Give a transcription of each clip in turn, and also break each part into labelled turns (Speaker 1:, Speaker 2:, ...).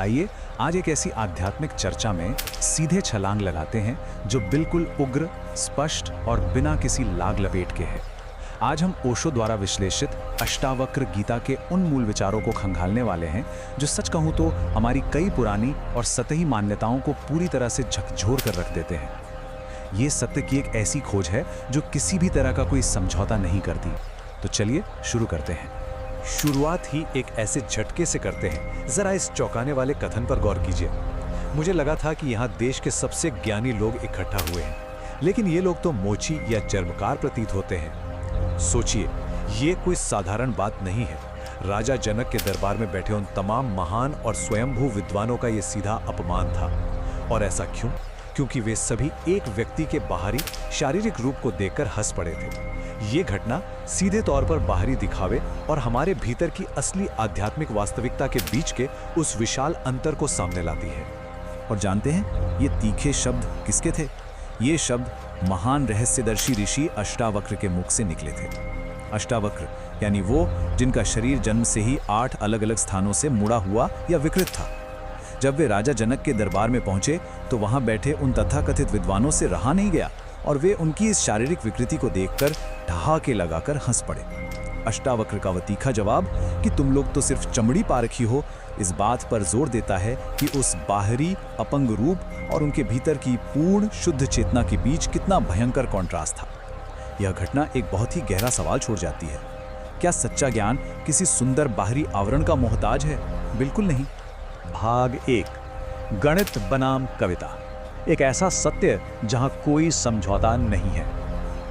Speaker 1: आइए आज एक ऐसी आध्यात्मिक चर्चा में सीधे छलांग लगाते हैं जो बिल्कुल उग्र, स्पष्ट और बिना किसी लाग लपेट के है। आज हम ओशो द्वारा विश्लेषित अष्टावक्र गीता के उन मूल विचारों को खंगालने वाले हैं जो सच कहूं तो हमारी कई पुरानी और सतही मान्यताओं को पूरी तरह से झकझोर कर रख देते हैं। ये सत्य की एक ऐसी खोज है जो किसी भी तरह का कोई समझौता नहीं करती। तो चलिए शुरू करते हैं।
Speaker 2: शुरुआत ही एक ऐसे झटके से करते हैं। जरा इस चौंकाने वाले कथन पर गौर कीजिए। मुझे लगा था कि यहाँ देश के सबसे ज्ञानी लोग इकट्ठा हुए हैं, लेकिन ये लोग तो मोची या चर्मकार प्रतीत होते हैं। सोचिए, ये कोई साधारण बात नहीं है। राजा जनक के दरबार में बैठे उन तमाम महान और स्वयंभू विद्वानों का ये सीधा अपमान था। और ऐसा क्यों? क्योंकि वे सभी एक व्यक्ति के बाहरी शारीरिक रूप को देखकर हंस पड़े थे। ये घटना सीधे तौर पर बाहरी दिखावे और हमारे भीतर की असली आध्यात्मिक वास्तविकता के बीच के उस विशाल अंतर को सामने लाती है।
Speaker 1: और जानते हैं ये तीखे शब्द किसके थे? ये शब्द महान रहस्यदर्शी ऋषि अष्टावक्र के मुख से निकले थे। अष्टावक्र यानी वो जिनका शरीर जन्म से ही 8 अलग अलग स्थानों से मुड़ा हुआ या विकृत था। जब वे राजा जनक के दरबार में पहुंचे तो वहां बैठे उन तथाकथित विद्वानों से रहा नहीं गया और वे उनकी इस शारीरिक विकृति को देखकर ठहाके लगाकर हंस पड़े। अष्टावक्र का वह तीखा जवाब कि तुम लोग तो सिर्फ चमड़ी पारखी हो, इस बात पर जोर देता है कि उस बाहरी अपंग रूप और उनके भीतर की पूर्ण शुद्ध चेतना के बीच कितना भयंकर कॉन्ट्रास्ट था। यह घटना एक बहुत ही गहरा सवाल छोड़ जाती है। क्या सच्चा ज्ञान किसी सुंदर बाहरी आवरण का मोहताज है? बिल्कुल नहीं।
Speaker 2: भाग 1, गणित बनाम कविता। एक ऐसा सत्य जहां कोई समझौता नहीं है।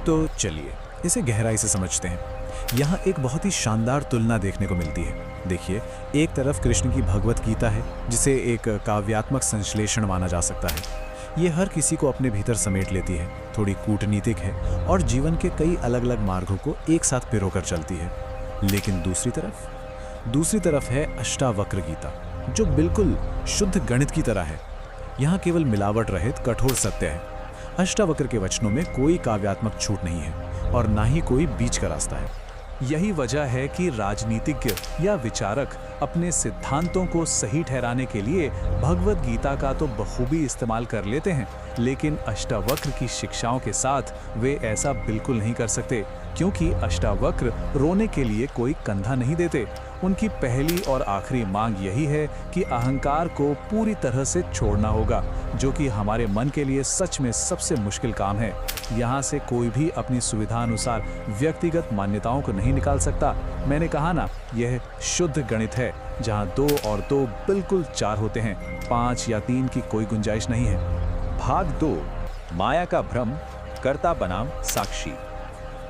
Speaker 1: तो चलिए इसे गहराई से समझते हैं। यहाँ एक बहुत ही शानदार तुलना देखने को मिलती है। देखिए, एक तरफ कृष्ण की भगवत गीता है जिसे एक काव्यात्मक संश्लेषण माना जा सकता है। ये हर किसी को अपने भीतर समेट लेती है, थोड़ी कूटनीतिक है और जीवन के कई अलग अलग मार्गों को एक साथ पिरोकर चलती है। लेकिन दूसरी तरफ है अष्टावक्र गीता, जो बिल्कुल शुद्ध गणित की तरह है। यहाँ केवल मिलावट रहित कठोर सत्य है। अष्टावक्र के वचनों में कोई काव्यात्मक छूट नहीं है और ना ही कोई बीच का रास्ता है। यही वजह है कि राजनीतिज्ञ या विचारक अपने सिद्धांतों को सही ठहराने के लिए भगवत गीता का तो बखूबी इस्तेमाल कर लेते हैं, लेकिन अष्टावक्र की शिक्षाओं के साथ वे ऐसा बिल्कुल नहीं कर सकते, क्योंकि अष्टावक्र रोने के लिए कोई कंधा नहीं देते। उनकी पहली और आखिरी मांग यही है कि अहंकार को पूरी तरह से छोड़ना होगा, जो कि हमारे मन के लिए सच में सबसे मुश्किल काम है। यहाँ से कोई भी अपनी सुविधा अनुसार व्यक्तिगत मान्यताओं को नहीं निकाल सकता। मैंने कहा ना, यह शुद्ध गणित है जहाँ 2 और 2 बिल्कुल 4 होते हैं, 5 या 3 की कोई गुंजाइश नहीं है।
Speaker 2: भाग 2, माया का भ्रम, कर्ता बनाम साक्षी।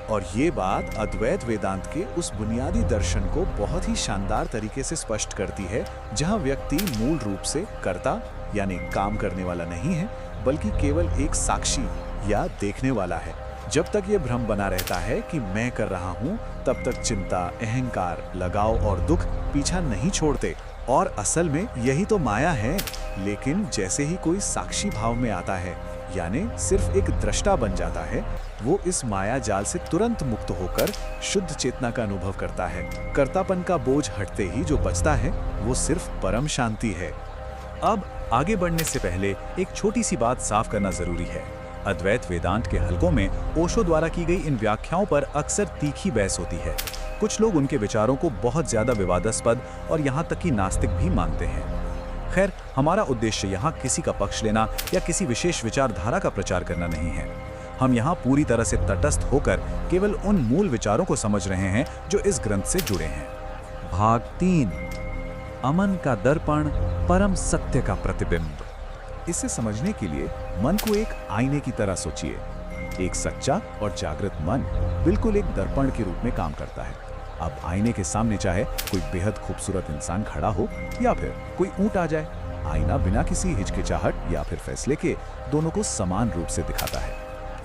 Speaker 2: और ये बात अद्वैत वेदांत के उस बुनियादी दर्शन को बहुत ही शानदार तरीके से स्पष्ट करती है, जहां व्यक्ति मूल रूप से कर्ता यानी काम करने वाला नहीं है, बल्कि केवल एक साक्षी या देखने वाला है। जब तक ये भ्रम बना रहता है कि मैं कर रहा हूँ, तब तक चिंता, अहंकार, लगाव और दुख पीछा नहीं छोड़ते। और असल में यही तो माया है। लेकिन जैसे ही कोई साक्षी भाव में आता है, यानी सिर्फ एक दृष्टा बन जाता है, वो इस माया जाल से तुरंत मुक्त होकर शुद्ध चेतना का अनुभव करता है। कर्तापन का बोझ हटते ही जो बचता है वो सिर्फ परम शांति है।
Speaker 1: अब आगे बढ़ने से पहले एक छोटी सी बात साफ करना जरूरी है। अद्वैत वेदांत के हलकों में ओशो द्वारा की गई इन व्याख्याओं पर अक्सर तीखी बहस होती है। कुछ लोग उनके विचारों को बहुत ज्यादा विवादास्पद और यहाँ तक कि नास्तिक भी मानते हैं। खैर, हमारा उद्देश्य यहाँ किसी का पक्ष लेना या किसी विशेष विचारधारा का प्रचार करना नहीं है। हम यहाँ पूरी तरह से तटस्थ होकर केवल उन मूल विचारों को समझ रहे हैं जो इस ग्रंथ से जुड़े हैं। भाग 3, अमन का दर्पण, परम सत्य का प्रतिबिंब। इसे समझने के लिए मन को एक आईने की तरह सोचिए। एक सच्चा और जागृत मन बिल्कुल एक दर्पण के रूप में काम करता है। अब आईने के सामने चाहे कोई बेहद खूबसूरत इंसान खड़ा हो या फिर कोई ऊंट आ जाए, आईना बिना किसी हिचकिचाहट या फिर फैसले के दोनों को समान रूप से दिखाता है।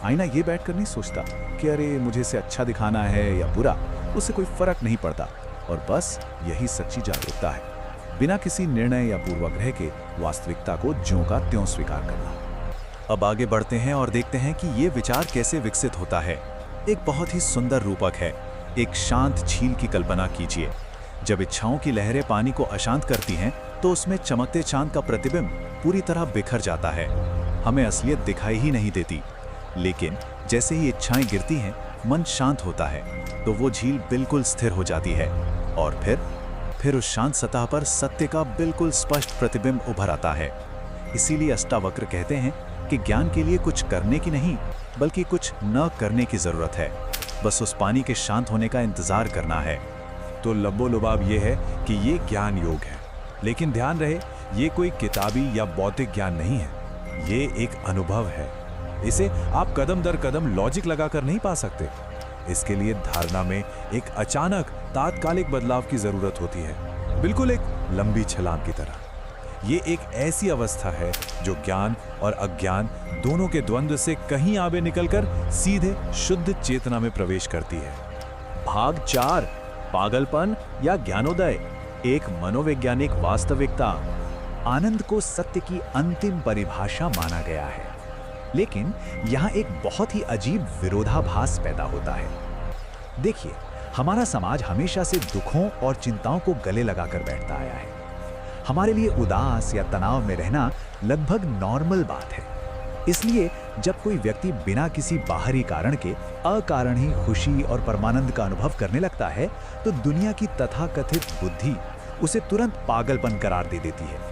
Speaker 1: आईना ये बैठकर नहीं सोचता कि अरे मुझे इसे अच्छा दिखाना है या बुरा, उससे कोई फर्क नहीं पड़ता। और बस यही सच्ची जागरूकता है, बिना किसी निर्णय या पूर्वाग्रह के वास्तविकता को ज्यों का त्यों स्वीकार करना। अब आगे बढ़ते हैं और देखते हैं कि ये विचार कैसे विकसित होता है। एक बहुत ही सुंदर रूपक है। एक शांत झील की कल्पना कीजिए। जब इच्छाओं की लहरें पानी को अशांत करती हैं,
Speaker 2: तो उसमें चमकते चांद का प्रतिबिंब पूरी तरह बिखर जाता है। हमें असलियत दिखाई ही नहीं देती। लेकिन जैसे ही इच्छाएं गिरती हैं, मन शांत होता है, तो वो झील बिल्कुल स्थिर हो जाती है और फिर उस शांत सतह पर सत्य का बिल्कुल स्पष्ट प्रतिबिंब उभर आता है। इसीलिए अष्टावक्र कहते हैं कि ज्ञान के लिए कुछ करने की नहीं, बल्कि कुछ न करने की जरूरत है। बस उस पानी के शांत होने का इंतजार करना है।
Speaker 1: तो लबोलुबाब ये है कि ये ज्ञान योग है, लेकिन ध्यान रहे ये कोई किताबी या बौद्धिक ज्ञान नहीं है। ये एक अनुभव है। इसे आप कदम दर कदम लॉजिक लगाकर नहीं पा सकते। इसके लिए धारणा में एक अचानक तात्कालिक बदलाव की जरूरत होती है, बिल्कुल एक लंबी छलांग की तरह। ये एक ऐसी अवस्था है जो ज्ञान और अज्ञान दोनों के द्वंद्व से कहीं आगे निकलकर सीधे शुद्ध चेतना में प्रवेश करती है।
Speaker 2: भाग 4, पागलपन या ज्ञानोदय, एक मनोवैज्ञानिक वास्तविकता। आनंद को सत्य की अंतिम परिभाषा माना गया है, लेकिन यहाँ एक बहुत ही अजीब विरोधाभास पैदा होता है। देखिए, हमारा समाज हमेशा से दुखों और चिंताओं को गले लगाकर बैठता आया है। हमारे लिए उदास या तनाव में रहना लगभग नॉर्मल बात है। इसलिए जब कोई व्यक्ति बिना किसी बाहरी कारण के अकारण ही खुशी और परमानंद का अनुभव करने लगता है, तो दुनिया की तथाकथित बुद्धि उसे तुरंत पागलपन करार दे देती है।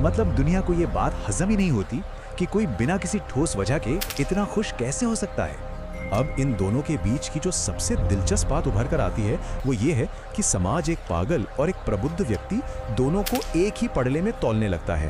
Speaker 2: मतलब दुनिया को यह बात हजम ही नहीं होती कि कोई बिना किसी ठोस वजह के इतना खुश कैसे हो सकता है। अब इन दोनों के बीच की जो सबसे दिलचस्प बात उभर कर आती है वो ये है कि समाज एक पागल और एक प्रबुद्ध व्यक्ति दोनों को एक ही पड़ले में तौलने लगता है,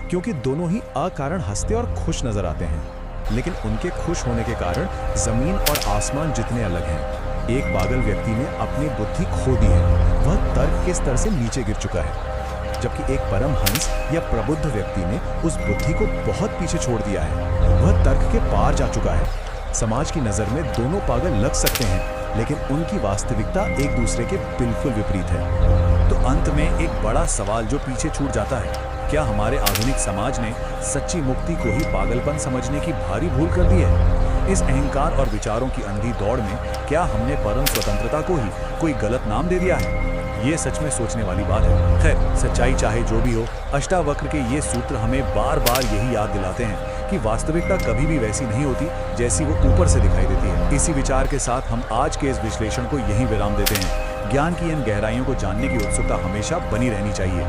Speaker 2: क्योंकि दोनों ही अकारण हंसते और खुश नजर आते हैं। लेकिन उनके खुश होने के कारण जमीन और आसमान जितने अलग हैं। एक पागल व्यक्ति ने अपनी बुद्धि खो दी है, वह तर्क के स्तर से नीचे गिर चुका है, जबकि एक परमहंस या प्रबुद्ध व्यक्ति ने उस बुद्धि को बहुत पीछे छोड़ दिया है, वह तर्क के पार जा चुका है। समाज की नजर में दोनों पागल लग सकते हैं, लेकिन उनकी वास्तविकता एक दूसरे के बिल्कुल विपरीत है। तो अंत में एक बड़ा सवाल जो पीछे छूट जाता है, क्या हमारे आधुनिक समाज ने सच्ची मुक्ति को ही पागलपन समझने की भारी भूल कर दी है? इस अहंकार और विचारों की अंधी दौड़ में क्या हमने परम स्वतंत्रता को ही कोई गलत नाम दे दिया है? ये सच में सोचने वाली बात है। खैर, सच्चाई चाहे जो भी हो, अष्टावक्र के ये सूत्र हमें बार बार यही याद दिलाते हैं कि वास्तविकता कभी भी वैसी नहीं होती जैसी वो ऊपर से दिखाई देती है। इसी विचार के साथ हम आज के इस विश्लेषण को यहीं विराम देते हैं। ज्ञान की इन गहराइयों को जानने की उत्सुकता हमेशा बनी रहनी चाहिए।